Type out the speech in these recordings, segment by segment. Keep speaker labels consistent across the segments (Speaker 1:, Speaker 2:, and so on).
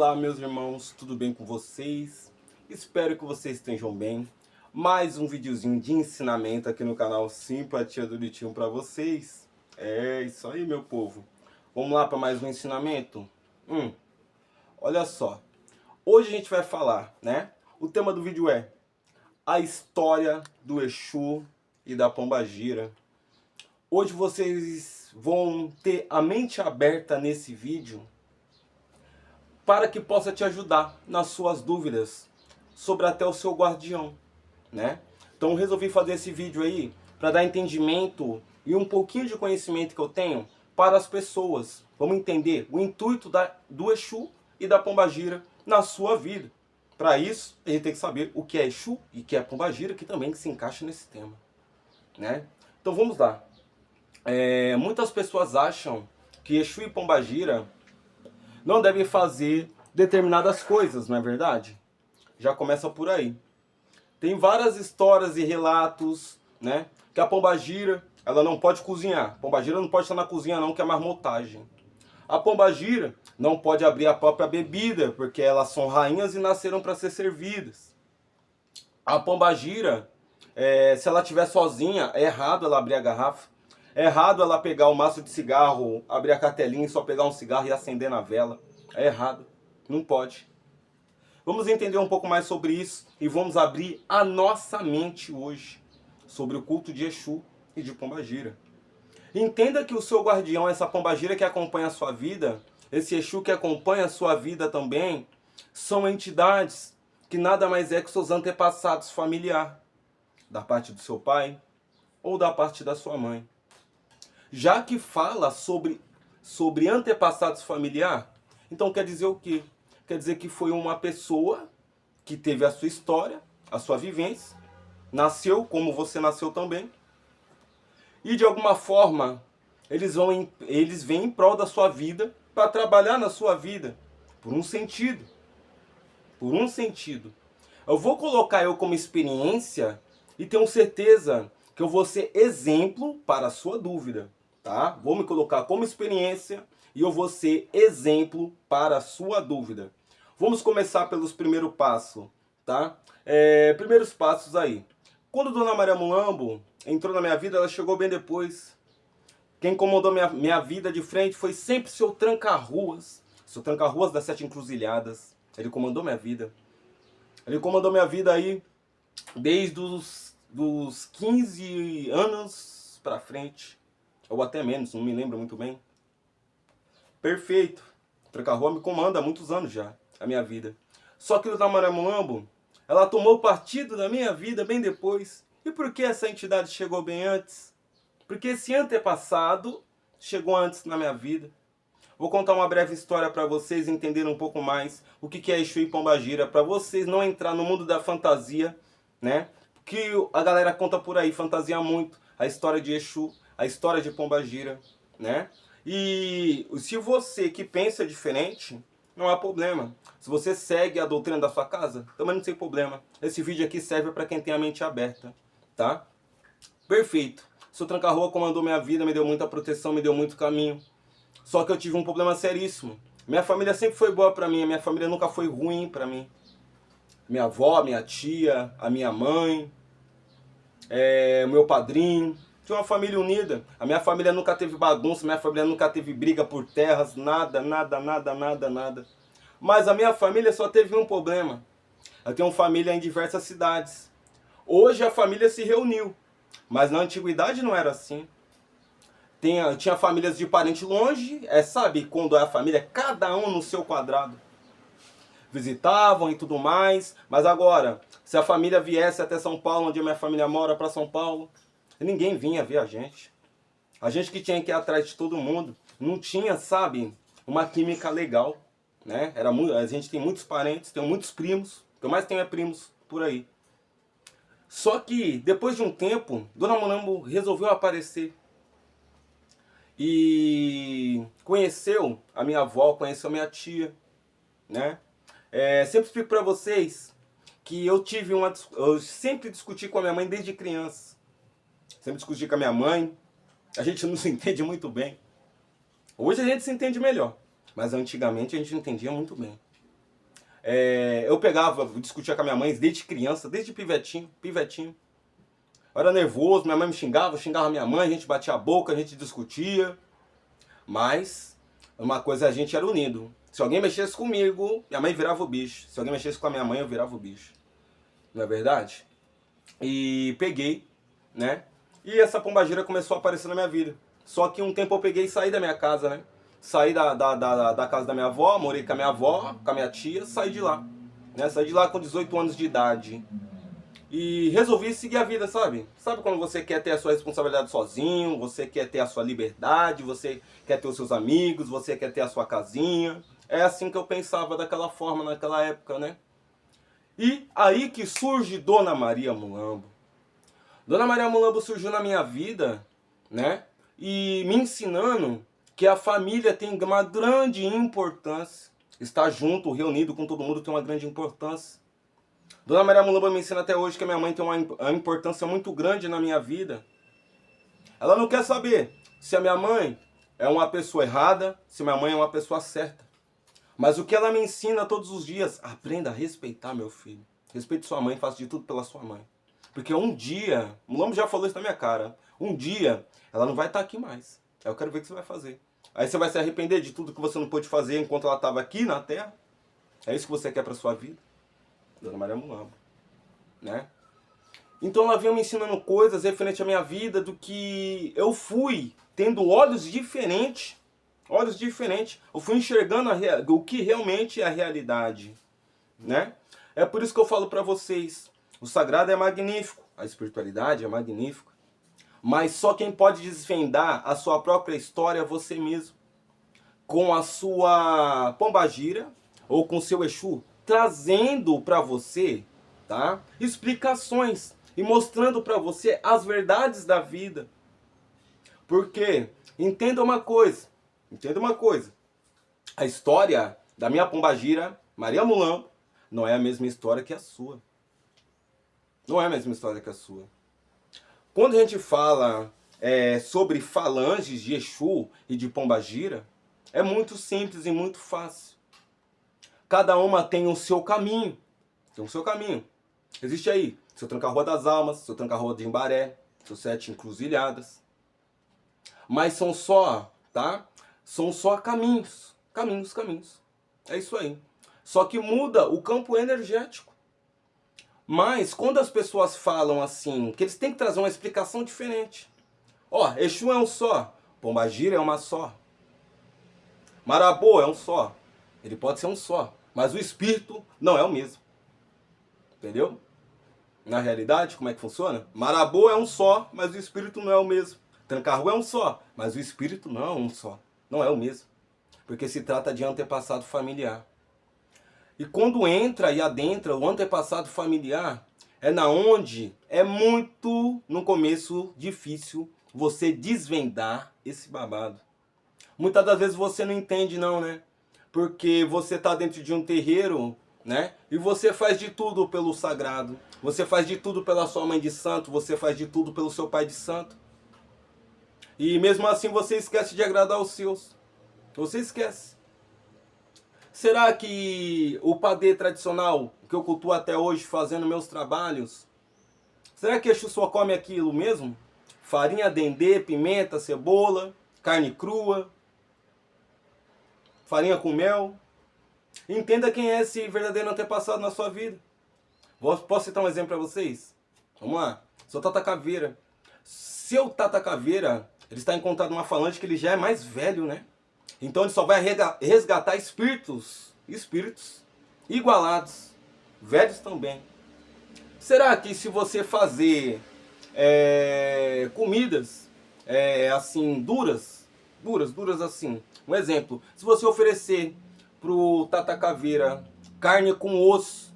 Speaker 1: Olá, meus irmãos, tudo bem com vocês? Espero que vocês estejam bem. Mais um videozinho de ensinamento aqui no canal Simpatia do Litinho para vocês. É isso aí, meu povo. Vamos lá para mais um ensinamento? Olha só. Hoje a gente vai falar, né? O tema do vídeo é a história do Exu e da Pombagira. Hoje vocês vão ter a mente aberta nesse vídeo para que possa te ajudar nas suas dúvidas sobre até o seu guardião, né? Então resolvi fazer esse vídeo aí para dar entendimento e um pouquinho de conhecimento que eu tenho para as pessoas. Vamos entender o intuito do Exu e da Pombagira na sua vida. Para isso, a gente tem que saber o que é Exu e o que é Pombagira, que também se encaixa nesse tema, né? Então vamos lá. Muitas pessoas acham que Exu e Pombagira não devem fazer determinadas coisas, não é verdade? Já começa por aí. Tem várias histórias e relatos, né? Que a pombagira, ela não pode cozinhar. A pombagira não pode estar na cozinha não, que é marmotagem. A pombagira não pode abrir a própria bebida, porque elas são rainhas e nasceram para ser servidas. A pombagira, se ela estiver sozinha, é errado ela abrir a garrafa. É errado ela pegar o maço de cigarro, abrir a cartelinha e só pegar um cigarro e acender na vela. É errado. Não pode. Vamos entender um pouco mais sobre isso e vamos abrir a nossa mente hoje sobre o culto de Exu e de Pombagira. Entenda que o seu guardião, essa Pombagira que acompanha a sua vida, esse Exu que acompanha a sua vida também, são entidades que nada mais é que seus antepassados familiares, da parte do seu pai ou da parte da sua mãe. Já que fala sobre antepassados familiares, então quer dizer o quê? Quer dizer que foi uma pessoa que teve a sua história, a sua vivência, nasceu como você nasceu também, e de alguma forma eles vêm em prol da sua vida para trabalhar na sua vida, por um sentido. Por um sentido. Eu vou colocar eu como experiência e tenho certeza que eu vou ser exemplo para a sua dúvida. Tá? Vou me colocar como experiência e eu vou ser exemplo para a sua dúvida. Vamos começar pelos primeiros passos, tá? Primeiros passos aí. Quando Dona Maria Mulambo entrou na minha vida, ela chegou bem depois. Quem comandou minha vida de frente foi sempre seu Tranca-Ruas. Seu Tranca-Ruas das Sete Encruzilhadas. Ele comandou minha vida. Ele comandou minha vida aí desde dos 15 anos pra frente. Ou até menos, não me lembro muito bem. Perfeito. Tranca-Rua me comanda há muitos anos já, a minha vida. Só que o Dona Maria Mulambo, ela tomou partido da minha vida bem depois. E por que essa entidade chegou bem antes? Porque esse antepassado chegou antes na minha vida. Vou contar uma breve história para vocês entenderem um pouco mais o que é Exu e Pombagira, para vocês não entrar no mundo da fantasia, né? Porque a galera conta por aí, fantasia muito a história de Exu, a história de Pombagira, né? E se você que pensa diferente, não há problema. Se você segue a doutrina da sua casa, também não tem problema. Esse vídeo aqui serve para quem tem a mente aberta, tá? Perfeito. Seu Tranca-Rua comandou minha vida, me deu muita proteção, me deu muito caminho. Só que eu tive um problema seríssimo. Minha família sempre foi boa pra mim, minha família nunca foi ruim pra mim. Minha avó, minha tia, a minha mãe, o meu padrinho. Tinha uma família unida. A minha família nunca teve bagunça, minha família nunca teve briga por terras, nada, nada, nada, nada, nada. Mas a minha família só teve um problema. Eu tenho família em diversas cidades. Hoje a família se reuniu, mas na antiguidade não era assim. Tinha famílias de parente longe, sabe, quando é a família, cada um no seu quadrado. Visitavam e tudo mais, mas agora, se a família viesse até São Paulo, onde a minha família mora, para São Paulo, ninguém vinha ver a gente. A gente que tinha que ir atrás de todo mundo, não tinha, sabe, uma química legal, né? A gente tem muitos parentes, tem muitos primos, o que eu mais tenho é primos por aí. Só que, depois de um tempo, Dona Mulambo resolveu aparecer. E conheceu a minha avó, conheceu a minha tia, né? Sempre explico pra vocês que eu sempre discuti com a minha mãe desde criança. Sempre discuti com a minha mãe. A gente não se entende muito bem. Hoje a gente se entende melhor, mas antigamente a gente entendia muito bem. Eu pegava, discutia com a minha mãe desde criança, desde pivetinho. Eu era nervoso, minha mãe me xingava, eu xingava minha mãe, a gente batia a boca, a gente discutia. Mas uma coisa, a gente era unido. Se alguém mexesse comigo, minha mãe virava o bicho. Se alguém mexesse com a minha mãe, eu virava o bicho. Não é verdade? E peguei, né? E essa pombagira começou a aparecer na minha vida. Só que um tempo eu peguei e saí da minha casa, né? Saí da casa da minha avó, morei com a minha avó, com a minha tia, saí de lá. Né? Saí de lá com 18 anos de idade. E resolvi seguir a vida, sabe? Sabe quando você quer ter a sua responsabilidade sozinho, você quer ter a sua liberdade, você quer ter os seus amigos, você quer ter a sua casinha. É assim que eu pensava daquela forma naquela época, né? E aí que surge Dona Maria Mulambo. Dona Maria Mulambo surgiu na minha vida, né? E me ensinando que a família tem uma grande importância. Estar junto, reunido com todo mundo tem uma grande importância. Dona Maria Mulambo me ensina até hoje que a minha mãe tem uma importância muito grande na minha vida. Ela não quer saber se a minha mãe é uma pessoa errada, se minha mãe é uma pessoa certa. Mas o que ela me ensina todos os dias, aprenda a respeitar meu filho. Respeite sua mãe, faça de tudo pela sua mãe. Porque um dia, o Mulambo já falou isso na minha cara, um dia ela não vai estar aqui mais. Aí eu quero ver o que você vai fazer. Aí você vai se arrepender de tudo que você não pôde fazer enquanto ela estava aqui na Terra. É isso que você quer para sua vida? Dona Maria Mulambo, né? Então ela vinha me ensinando coisas referente à minha vida, do que eu fui tendo olhos diferentes. Olhos diferentes. Eu fui enxergando o que realmente é a realidade, né? É por isso que eu falo para vocês, o sagrado é magnífico, a espiritualidade é magnífica, mas só quem pode desvendar a sua própria história é você mesmo. Com a sua pombagira ou com o seu Exu, trazendo para você, tá, explicações e mostrando para você as verdades da vida. Porque, entenda uma coisa, a história da minha pombagira, Maria Mulambo, não é a mesma história que a sua. Não é a mesma história que a sua. Quando a gente fala sobre falanges de Exu e de pombagira, é muito simples e muito fácil. Cada uma tem o seu caminho. Tem o seu caminho. Existe aí seu tranca-rua das almas, seu tranca-rua de Embaré, seus 7 encruzilhadas. Mas são só, tá? São só caminhos. Caminhos. É isso aí. Só que muda o campo energético. Mas quando as pessoas falam assim, que eles têm que trazer uma explicação diferente. Ó, Exu é um só, pombagira é uma só. Marabô é um só. Ele pode ser um só, mas o espírito não é o mesmo. Entendeu? Na realidade, como é que funciona? Marabô é um só, mas o espírito não é o mesmo. Tranca-rua é um só, mas o espírito não é um só. Não é o mesmo. Porque se trata de antepassado familiar. E quando entra e adentra o antepassado familiar, é na onde é muito, no começo, difícil você desvendar esse babado. Muitas das vezes você não entende não, né? Porque você está dentro de um terreiro, né? E você faz de tudo pelo sagrado. Você faz de tudo pela sua mãe de santo, você faz de tudo pelo seu pai de santo. E mesmo assim você esquece de agradar os seus. Você esquece. Será que o padê tradicional, que eu cultuo até hoje fazendo meus trabalhos, será que Exu só come aquilo mesmo? Farinha, dendê, pimenta, cebola, carne crua, farinha com mel? Entenda quem é esse verdadeiro antepassado na sua vida. Posso citar um exemplo para vocês? Vamos lá. Seu Tata Caveira. Seu Tata Caveira, ele está encontrado numa falange que ele já é mais velho, né? Então ele só vai resgatar espíritos igualados, velhos também. Será que se você fazer comidas assim, duras assim, um exemplo, se você oferecer pro Tata Caveira carne com osso,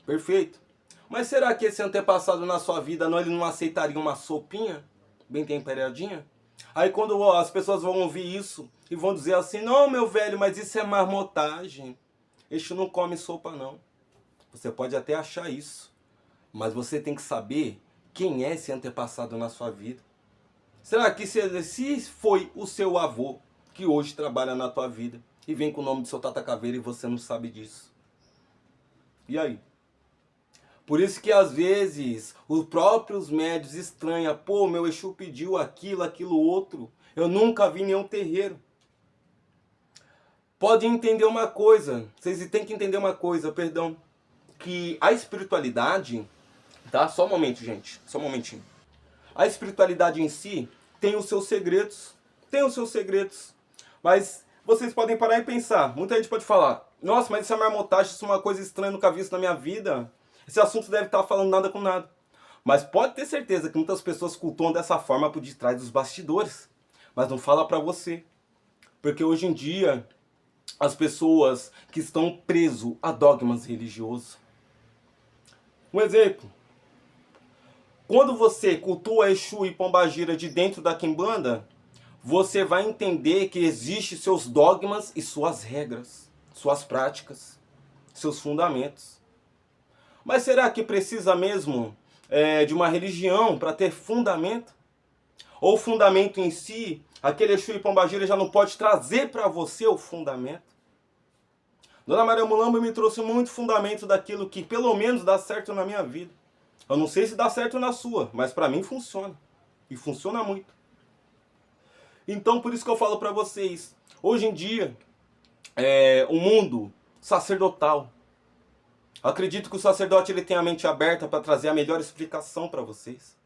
Speaker 1: perfeito. Mas será que esse antepassado na sua vida ele não aceitaria uma sopinha bem temperadinha? Aí quando as pessoas vão ouvir isso e vão dizer assim, não, meu velho, mas isso é marmotagem. Exu não come sopa não. Você pode até achar isso, mas você tem que saber quem é esse antepassado na sua vida. Será que se foi o seu avô que hoje trabalha na tua vida, e vem com o nome do seu Tata Caveira e você não sabe disso. E aí? Por isso que às vezes os próprios médios estranham, pô, meu Exu pediu aquilo, aquilo outro, eu nunca vi nenhum terreiro. Pode entender uma coisa, vocês têm que entender uma coisa, perdão, que a espiritualidade, tá? Só um momento, gente, só um momentinho. A espiritualidade em si tem os seus segredos, mas vocês podem parar e pensar, muita gente pode falar, nossa, mas isso é marmotagem, isso é uma coisa estranha, nunca vi isso na minha vida, esse assunto deve estar falando nada com nada. Mas pode ter certeza que muitas pessoas cultuam dessa forma por detrás dos bastidores, mas não fala pra você, porque hoje em dia as pessoas que estão presos a dogmas religiosos. Um exemplo, quando você cultua Exu e Pombagira de dentro da Quimbanda, você vai entender que existem seus dogmas e suas regras, suas práticas, seus fundamentos. Mas será que precisa mesmo de uma religião para ter fundamento? Ou o fundamento em si, aquele Exu e Pombagira já não pode trazer para você o fundamento? Dona Maria Mulamba me trouxe muito fundamento daquilo que pelo menos dá certo na minha vida. Eu não sei se dá certo na sua, mas para mim funciona. E funciona muito. Então por isso que eu falo para vocês, hoje em dia, o mundo sacerdotal, acredito que o sacerdote ele tem a mente aberta para trazer a melhor explicação para vocês.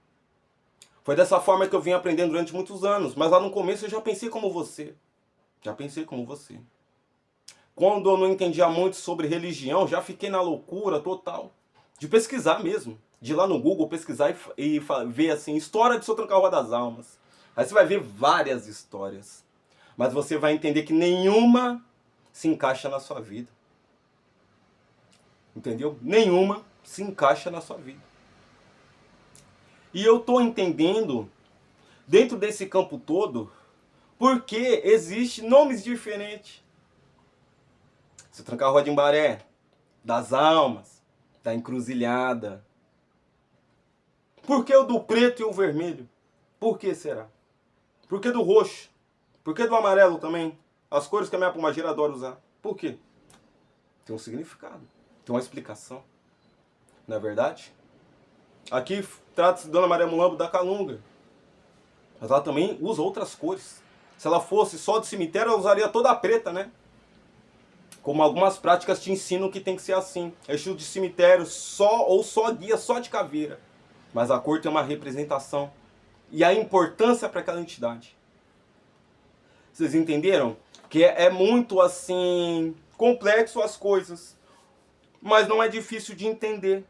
Speaker 1: Foi dessa forma que eu vim aprendendo durante muitos anos, mas lá no começo eu já pensei como você. Quando eu não entendia muito sobre religião, já fiquei na loucura total. De pesquisar mesmo. De ir lá no Google pesquisar e ver assim, história de Seu Tranca-Rua das Almas. Aí você vai ver várias histórias. Mas você vai entender que nenhuma se encaixa na sua vida. Entendeu? Nenhuma se encaixa na sua vida. E eu estou entendendo, dentro desse campo todo, porque existem nomes diferentes. Seu Tranca-Rua de Imbaré, das Almas, da Encruzilhada. Por que o do preto e o vermelho? Por que será? Por que do roxo? Por que do amarelo também? As cores que a minha pombagira adora usar. Por quê? Tem um significado, tem uma explicação. Não é verdade? Aqui trata-se de Dona Maria Mulamba da Calunga. Mas ela também usa outras cores. Se ela fosse só de cemitério, ela usaria toda a preta, né? Como algumas práticas te ensinam que tem que ser assim. Exu de cemitério só guia, só de caveira. Mas a cor tem uma representação. E a importância para aquela entidade. Vocês entenderam? Que é muito assim, complexo as coisas. Mas não é difícil de entender.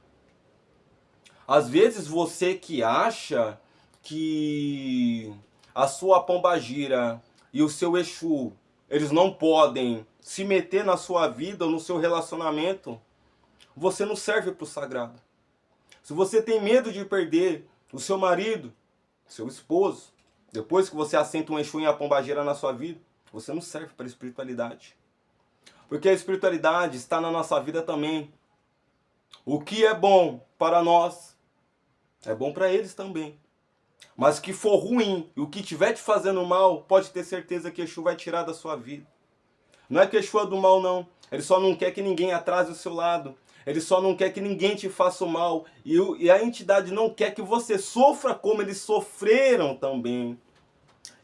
Speaker 1: Às vezes você que acha que a sua pombagira e o seu Exu, eles não podem se meter na sua vida ou no seu relacionamento, você não serve para o sagrado. Se você tem medo de perder o seu marido, seu esposo, depois que você assenta um Exu e a pombagira na sua vida, você não serve para a espiritualidade. Porque a espiritualidade está na nossa vida também. O que é bom para nós, é bom para eles também. Mas o que for ruim e o que estiver te fazendo mal, pode ter certeza que Exu vai tirar da sua vida. Não é que Exu é do mal, não. Ele só não quer que ninguém atrase o seu lado. Ele só não quer que ninguém te faça o mal. E a entidade não quer que você sofra como eles sofreram também.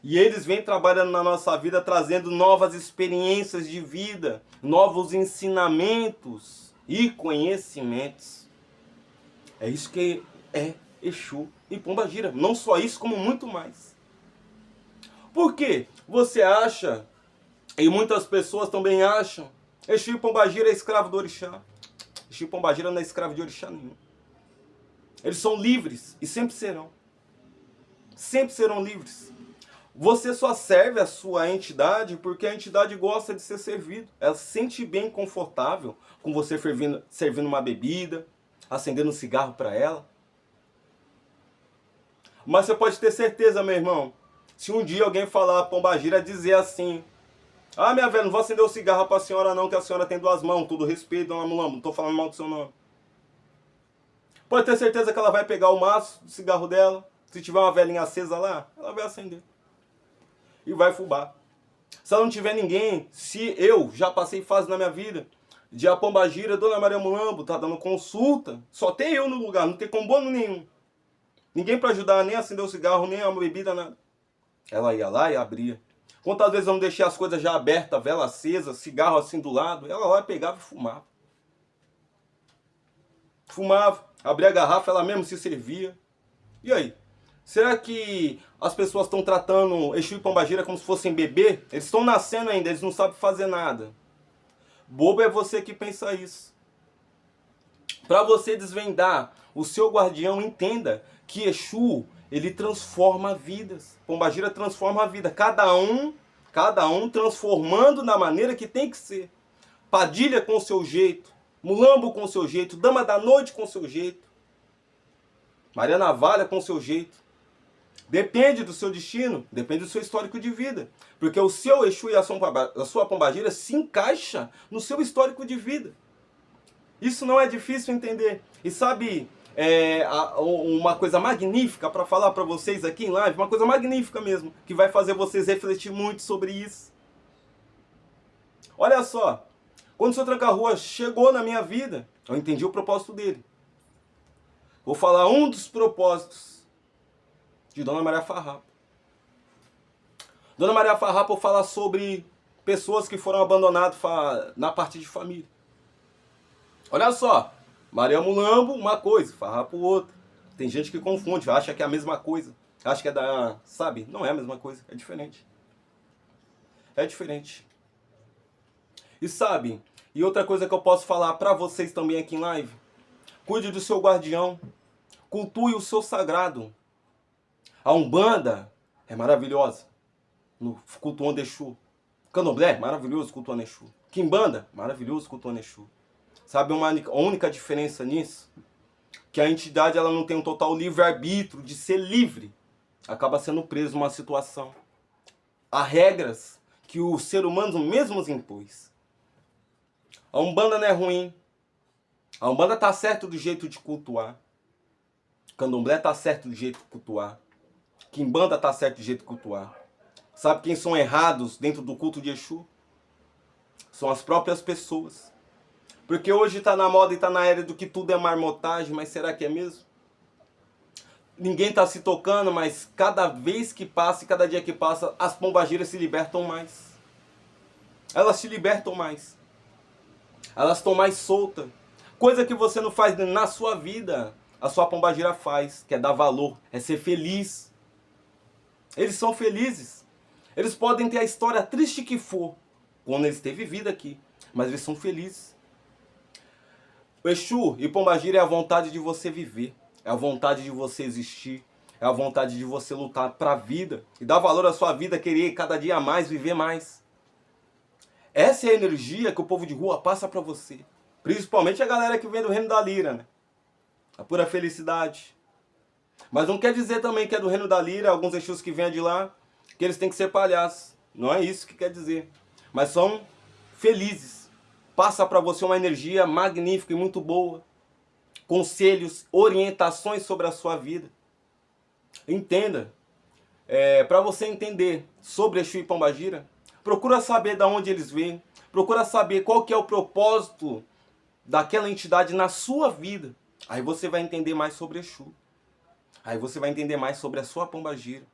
Speaker 1: E eles vêm trabalhando na nossa vida, trazendo novas experiências de vida, novos ensinamentos e conhecimentos. É isso que é Exu e Pombagira. Não só isso, como muito mais. Por quê? Você acha, e muitas pessoas também acham, Exu e Pombagira é escravo do orixá. Exu e Pombagira não é escravo de orixá nenhum. Eles são livres e sempre serão. Sempre serão livres. Você só serve a sua entidade porque a entidade gosta de ser servido. Ela se sente bem confortável com você servindo uma bebida, acendendo um cigarro para ela. Mas você pode ter certeza, meu irmão, se um dia alguém falar pombagira, dizer assim: ah, minha velha, não vou acender o cigarro para a senhora não, que a senhora tem duas mãos, todo respeito, Dona Mulamba, não estou falando mal do seu nome. Pode ter certeza que ela vai pegar o maço do cigarro dela, se tiver uma velhinha acesa lá, ela vai acender. E vai fubar. Se ela não tiver ninguém, se eu já passei fase na minha vida de a pombagira, Dona Maria Mulambo, tá dando consulta, só tem eu no lugar, não tem combono nenhum. Ninguém para ajudar, nem acender o cigarro, nem a bebida, nada. Ela ia lá e abria. Quantas vezes eu não deixei as coisas já abertas, vela acesa, cigarro assim do lado, ela lá pegava e fumava. Fumava, abria a garrafa, ela mesmo se servia. E aí? Será que as pessoas estão tratando Exu e Pombagira como se fossem bebê? Eles estão nascendo ainda, eles não sabem fazer nada. Bobo é você que pensa isso. Para você desvendar o seu guardião, entenda que Exu, ele transforma vidas. Pombagira transforma a vida. Cada um transformando da maneira que tem que ser. Padilha com o seu jeito, Mulambo com o seu jeito, Dama da Noite com o seu jeito, Maria Navalha com o seu jeito. Depende do seu destino, depende do seu histórico de vida. Porque o seu Exu e a sua pombagira se encaixa no seu histórico de vida. Isso não é difícil entender. E sabe uma coisa magnífica para falar para vocês aqui em live? Uma coisa magnífica mesmo, que vai fazer vocês refletir muito sobre isso. Olha só, quando o seu Tranca-Rua chegou na minha vida, eu entendi o propósito dele. Vou falar um dos propósitos de Dona Maria Farrapo. Dona Maria Farrapo fala sobre pessoas que foram abandonadas na parte de família. Olha só, Maria Mulambo, uma coisa, Farrapo outra. Tem gente que confunde, acha que é a mesma coisa. Acha que é da... Sabe? Não é a mesma coisa, é diferente. É diferente. E sabe, e outra coisa que eu posso falar pra vocês também aqui em live, cuide do seu guardião, cultue o seu sagrado. A Umbanda é maravilhosa, no cultuando Exu. Candomblé, maravilhoso cultuando Exu. Quimbanda, maravilhoso cultuando Exu. Sabe uma única diferença nisso? Que a entidade ela não tem um total livre-arbítrio de ser livre. Acaba sendo preso numa situação. Há regras que o ser humano mesmo impôs. A Umbanda não é ruim. A Umbanda tá certo do jeito de cultuar. Candomblé tá certo do jeito de cultuar. Quimbanda tá certo do jeito de cultuar. Sabe quem são errados dentro do culto de Exu? São as próprias pessoas. Porque hoje tá na moda e tá na era do que tudo é marmotagem, mas será que é mesmo? Ninguém tá se tocando, mas cada vez que passa e cada dia que passa, as pombagiras se libertam mais. Elas se libertam mais. Elas estão mais soltas. Coisa que você não faz na sua vida, a sua pombagira faz, que é dar valor, é ser feliz. Eles são felizes. Eles podem ter a história triste que for, quando eles têm vivido aqui, mas eles são felizes. O Exu e Pombagira é a vontade de você viver, é a vontade de você existir, é a vontade de você lutar para a vida e dar valor à sua vida, querer cada dia mais, viver mais. Essa é a energia que o povo de rua passa para você. Principalmente a galera que vem do reino da lira, né? A pura felicidade. Mas não quer dizer também que é do reino da lira, alguns Exus que vêm de lá, que eles têm que ser palhaços. Não é isso que quer dizer. Mas são felizes. Passa para você uma energia magnífica e muito boa. Conselhos, orientações sobre a sua vida. Entenda. Para você entender sobre Exu e Pombagira, procura saber de onde eles vêm. Procura saber qual que é o propósito daquela entidade na sua vida. Aí você vai entender mais sobre Exu. Aí você vai entender mais sobre a sua pombagira.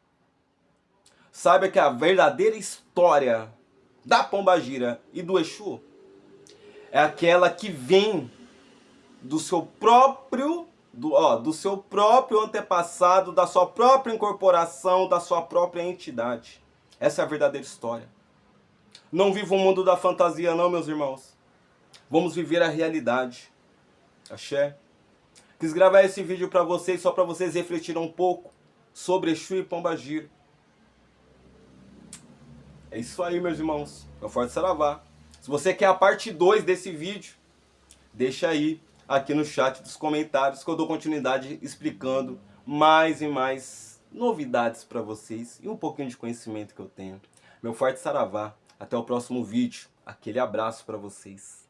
Speaker 1: Saiba que a verdadeira história da pombagira e do Exu é aquela que vem do seu próprio, do seu próprio antepassado, da sua própria incorporação, da sua própria entidade. Essa é a verdadeira história. Não viva o mundo da fantasia não, meus irmãos. Vamos viver a realidade. Axé. Quis gravar esse vídeo para vocês, só para vocês refletirem um pouco sobre Exu e Pombagira. É isso aí, meus irmãos. É o Forte Saravá. Se você quer a parte 2 desse vídeo, deixa aí, aqui no chat dos comentários, que eu dou continuidade explicando mais e mais novidades para vocês e um pouquinho de conhecimento que eu tenho. Meu Forte Saravá. Até o próximo vídeo. Aquele abraço para vocês.